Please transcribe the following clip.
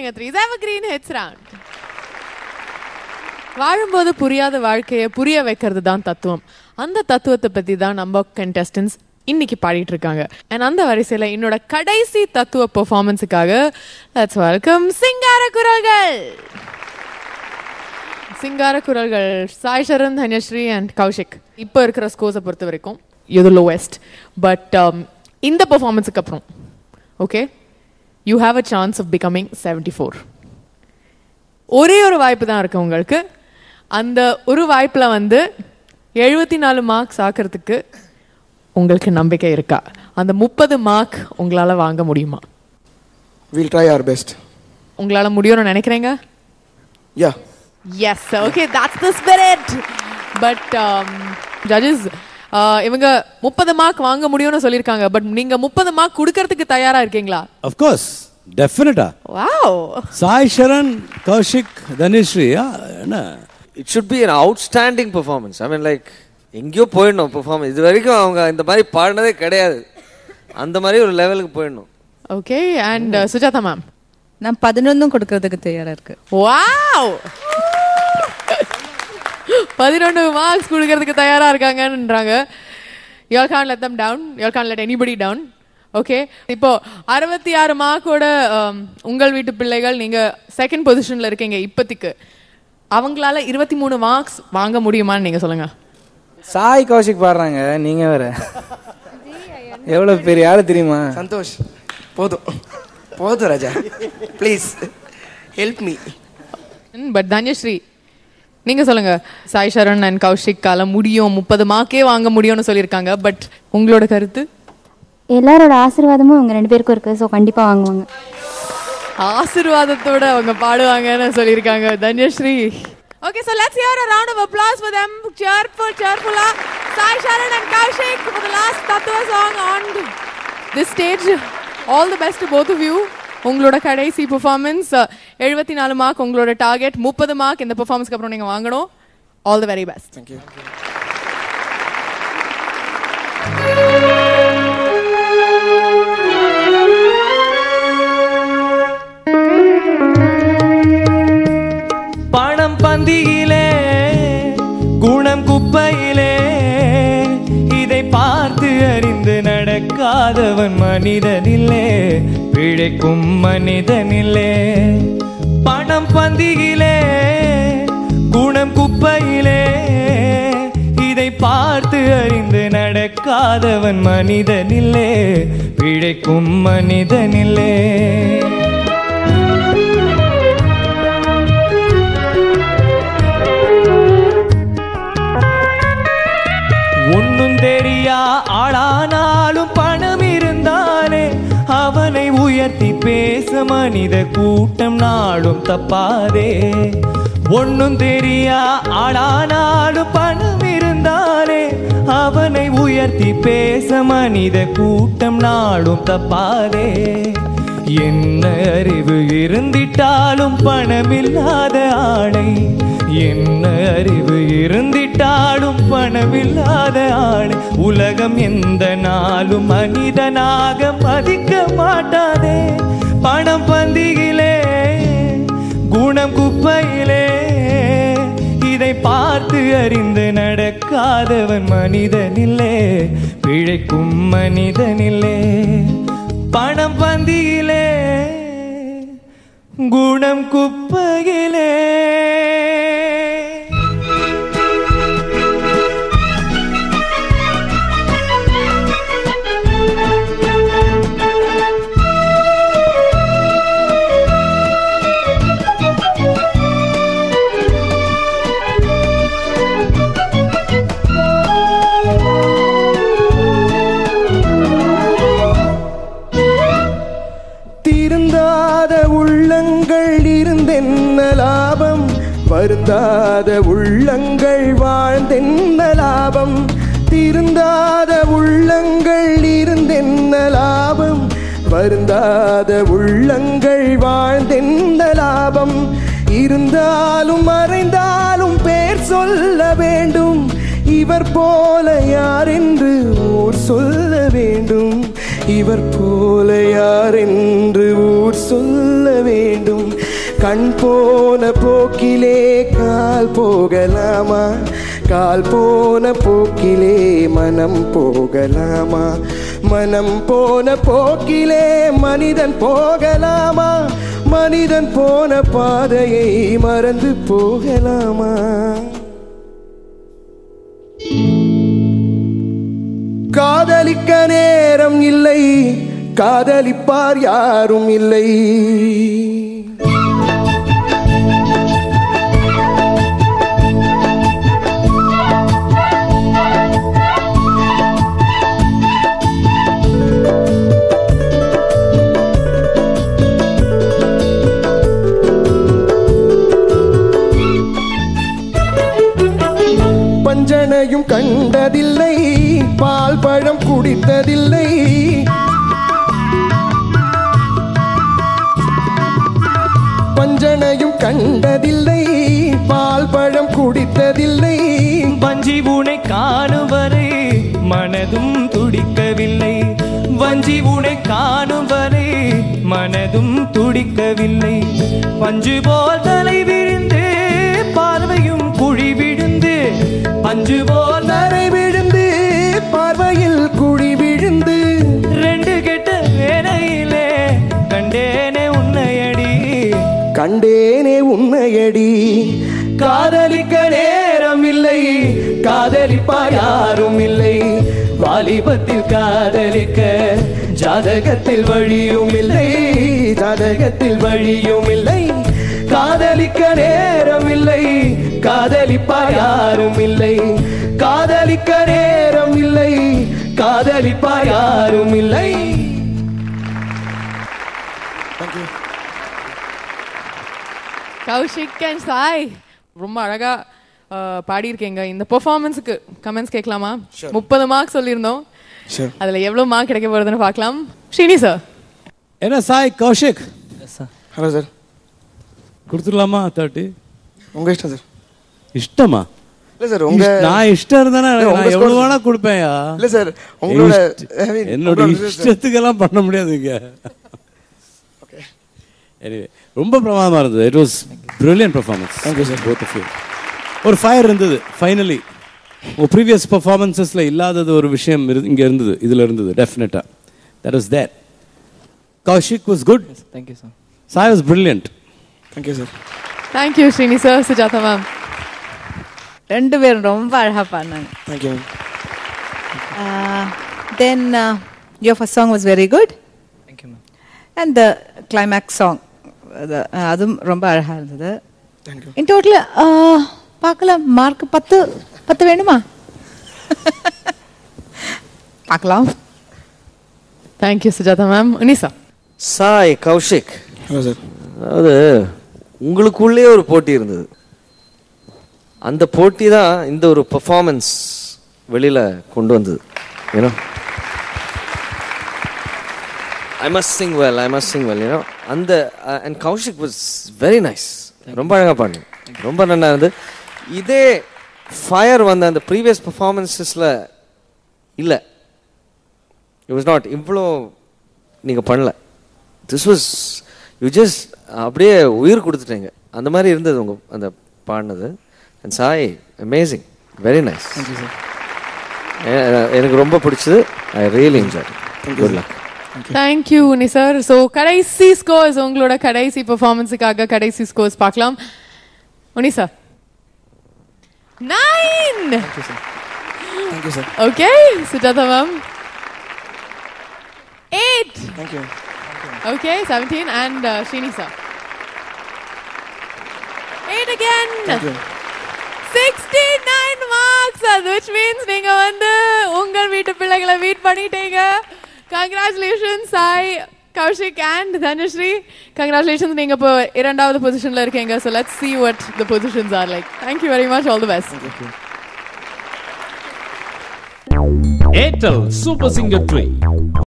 Singer 3's Evergreen Hits Round. வாழும்போது புரியாத வாழ்க்கையை புரிய வைக்கிறது தான் தத்துவம். அந்த தத்துவத்தை பற்றி தான் நம்ம கண்டெஸ்டன்ஸ் இன்னைக்கு பாடிட்டு இருக்காங்க. அண்ட் அந்த வரிசையில் என்னோட கடைசி தத்துவ பெர்ஃபார்மன்ஸுக்காக லெட்ஸ் வெல்கம் சிங்கார குரல்கள். சிங்கார குரல்கள் சாய் சரண், தன்யஸ்ரீ அண்ட் கௌஷிக். இப்போ இருக்கிற ஸ்கோர்ஸை பொறுத்த வரைக்கும் இது லோவெஸ்ட். பட் இந்த பெர்ஃபார்மன்ஸுக்கு அப்புறம் okay, you have a chance of becoming 74. ஒரே ஒரு வாய்ப்பு தான் இருக்கு உங்களுக்கு. அந்த ஒரு வாய்ப்பில் 74 மார்க்ஸ் ஆக்கிறதுக்கு உங்களுக்கு நம்பிக்கை இருக்கா? அந்த 30 மார்க் உங்களால் வாங்க முடியுமா? We'll try our best. உங்களால் முடியும்னு நினைக்கிறீங்க? Yeah. Yes, okay, that's the spirit. But judges, இவங்க 30 மார்க் வாங்க முடியும்னு சொல்லியிருக்காங்க. பட் நீங்க 30 மார்க் கொடுக்கறதுக்கு தயாரா இருக்கீங்களா? Of course. Definitely. Wow. Sai Sharan, Kaushik, Dhanishri, என்ன? It should be an outstanding performance. I mean like எங்கேயோ போயிடணும் பெர்ஃபார்மன்ஸ். இது வரைக்கும் அவங்க இந்த மாதிரி பாடினதே கிடையாது. அந்த மாதிரி ஒரு லெவலுக்கு போயிடணும். Okay, and Sujatha ma'am? நான் 11 கொடுக்கறதுக்கு தயாரா இருக்கு. வாவ், 11 மார்க்ஸ் கொடுக்கறதுக்கு தயாரா இருக்காங்கன்றாங்க. You all can't let them down. You all can't let anybody down. Okay, இப்போ 66 மார்க்கோட உங்கள் வீட்டு பிள்ளைகள் நீங்க செகண்ட் பொசிஷன்ல இருக்கீங்க இப்போதைக்கு. அவங்களால 23 மார்க்ஸ் வாங்க முடியுமான்னு நீங்க சொல்லுங்க. சாய் கௌஷிக் பாடுறாங்க, நீங்க வேற எவ்வளவு பெரிய ஆளு தெரியுமா? சந்தோஷ், போதும் போதும் ராஜா, please help me. But Dhanyashree நீங்க சொல்லுங்க. சாய் சரண் அண்ட் கௌஷிக்கால முடியும், 30 மார்க்கே வாங்க முடியும்னு சொல்லியிருக்காங்க. பட் உங்களோட கருத்து? எல்லாரோட ஆசீர்வாதமும் அவங்க 2 பேருக்கும் இருக்கு. ஸோ கண்டிப்பா வாங்குவாங்க. ஆசீர்வாதத்தோட அவங்க பாடுவாங்கன்னு சொல்லியிருக்காங்க Dhanyashree. Okay, so let's hear a round of applause for them. Cheerful, Sai Sharan and Kaushik for the last Tattva song on this stage. All the best to both of you. உங்களோட கடைசி performance 74 mark உங்களோட target. 30 mark இந்த பெர்ஃபார்மன்ஸ்க்கு அப்புறம் நீங்க வாங்கணும். All the very best. Thank you. பணம் பந்தியிலே குணம் குப்பையிலே, இதை பார்த்து அறிந்து நடக்காதவன் மனிதனில்லே, பிழைக்கும் மனிதனில்லே. பணம் பந்தியிலே குணம் குப்பையிலே, இதை பார்த்து அறிந்து நடக்காதவன் மனிதனில்லே, பிழைக்கும் மனிதனில்லே. ஒன்னும் தெரியா ஆளானாலும் பணம் இருந்தாலே, அவனை உயர்த்தி பேச மனித கூட்டம் நாளும் தப்பாதே. ஒன்னும் தெரியா ஆளானாலும் பணம் இருந்தாலே, அவனை உயர்த்தி பேச மனித கூட்டம் நாளும் தப்பாதே. என்ன அறிவு இருந்திட்டாலும் பணமில்லாத ஆளை, என்ன அறிவு இருந்திட்டாலும் பணமில்லாத ஆளை உலகம் எந்த நாளும் மனிதனாக மதிக்க மாட்டாதே. பணம் பந்தியிலே குணம் குப்பையிலே, இதை பார்த்து அறிந்து நடக்காதவன் மனிதனில்லே, பிழைக்கும் மனிதனில்லே. பணம் பந்தியிலே குணம் குப்பையிலே. வருந்தாத உள்ளங்கள் வாழ்ந்தென்ன லாபம், திருந்தாத உள்ளங்கள் இருந்தென்ன லாபம், வருந்தாத உள்ளங்கள் வாழ்ந்தென்ன லாபம். இருந்தாலும் மறைந்தாலும் பேர் சொல்ல வேண்டும், இவர் போல யார் என்று ஊர் சொல்ல வேண்டும். இவர் போல யார் என்று ஊர் சொல்ல வேண்டும். கண் போன போக்கிலே கால் போகலாமா, கால் போன போக்கிலே மனம் போகலாமா, மனம் போன போக்கிலே மனிதன் போகலாமா, மனிதன் போன பாதையை மறந்து போகலாமா. காதலிக்க நேரம் இல்லை, காதலிப்பார் யாரும் இல்லை. பஞ்சனையும் கண்டதில்லை, பால் பழம் குடித்ததில்லை. பஞ்சனையும் கண்டதில்லை, பால் பழம் குடித்ததில்லை. வஞ்சி உனை காணும் வரை மனதும் துடிக்கவில்லை, வஞ்சி உனை காணும் வரை மனதும் துடிக்கவில்லை. பஞ்சு போல் தலை விழுந்து பார்வையும் குழி விழுந்து, பஞ்சு போல் தரை விழுந்து பார்வையில் குழி விழுந்து. ரெண்டு கெட்ட வேலையிலே கண்டேனே உன்னையடி, கண்டேனே உன்னையடி. காதலிக்க நேரம் இல்லை, காதலிப்பார் யாரும் இல்லை. வாலிபத்தில் காதலிக்க ஜாதகத்தில் வழியும் இல்லை, ஜாதகத்தில் வழியும் இல்லை. காதலிக்க நேரம் இல்லை, காதலிப்பார் யாரும் இல்லை. காதலிக்க நேரம் இல்லை, காதலிப்பார் யாரும் இல்லை. கௌஷிக் அண்ட் சாய் ரொம்ப அழகா பாடியிருக்கீங்க. இந்த பெர்ஃபார்மன்ஸுக்கு கமெண்ட்ஸ் கேட்கலாமா? 30 மார்க் சொல்லியிருந்தோம், அதுல எவ்வளவு மார்க் கிடைக்க போறதுன்னு பார்க்கலாம். ஸ்ரீனி சார். என்ன சாய், கௌஷிக் ஹலோ சார், கொடுத்துடலாமா 30? உங்க இஷ்டம் சார். இஷ்டமா? இல்ல சார், உங்க நான் இஷ்டம் இருந்தானே நான் எவ்வளவு வேணா கொடுப்பேன்யா. இல்ல சார், உங்களோட என்னோட இஷ்டத்துக்கெல்லாம் பண்ண முடியாதுங்க. எனிவே ரொம்ப பிரமாதமா இருந்தது. It was brilliant performance. Thank you sir, both of you. ஒரு ஃபயர் இருந்தது ஃபைனலி. உங்க ப்ரீவியஸ் பெர்ஃபார்மன்ஸஸ்ல இல்லாதது ஒரு விஷயம் இங்க இருந்தது, இதுல இருந்தது டெஃபினட்டா. That was that. Kaushik was good. Thank you sir. Sai was brilliant. Thank you sir. Thank you Srini sir, Sujatha ma'am. ரெண்டு பேரும் ரொம்ப அழகா பாடினாங்க. Thank you. Then your first song was very good. Thank you, ma'am. And the climax song, அதுவும் ரொம்ப அழகா இருந்தது. தேங்க்யூ. In total பார்க்கலாம் மார்க் 10 வேணுமா? பார்க்கலாம். Thank you Sujatha ma'am. உனிசா. Sai, Kaushik, hello sir. அதாவது உங்களுக்குள்ளே ஒரு போட்டி இருந்தது. அந்த போட்டி தான் இந்த ஒரு பெர்ஃபார்மன்ஸ் வெளியில கொண்டு வந்தது. You know, I must sing well, you know. அந்த and Kaushik was very nice. ரொம்ப அழகா பாடுங்க, ரொம்ப நல்லா இருந்து. இதே ஃபயர் வந்த அந்த ப்ரீவியஸ் பெர்ஃபார்மன்ஸஸ்ல இல்ல. It was not இவ்வளோ நீங்க பண்ணல. This was you just அப்படியே உயிர் கொடுத்துட்டீங்க. அந்த மாதிரி இருந்தது உங்க அந்த பாடினது. And Sai, amazing, very nice. Thank you sir. எனக்கு ரொம்ப பிடிச்சது. I really enjoyed it. Good luck. Thank you Unni sir. So கடைசி ஸ்கோர்ஸ், உங்களோட கடைசி பெர்ஃபார்மன்ஸுக்காக கடைசி ஸ்கோர்ஸ் பார்க்கலாம். Unni sir 9. Thank you sir. Okay, Sujatha ma'am 8. Thank you. Okay 17 and Srini sir 8 again. Thank you. 69 marks, which means நீங்க வந்து உங்கள் வீட்டு பிள்ளைகளை மீட் பண்ணிட்டீங்க. Congratulations Sai, Kaushik and Dhanashree. Congratulations, நீங்க இப்போ 2வது பொசிஷன்ல இருக்கீங்க. So let's see what the positions are like. Thank you very much, all the best. Thank you. Airtel Super Singer 3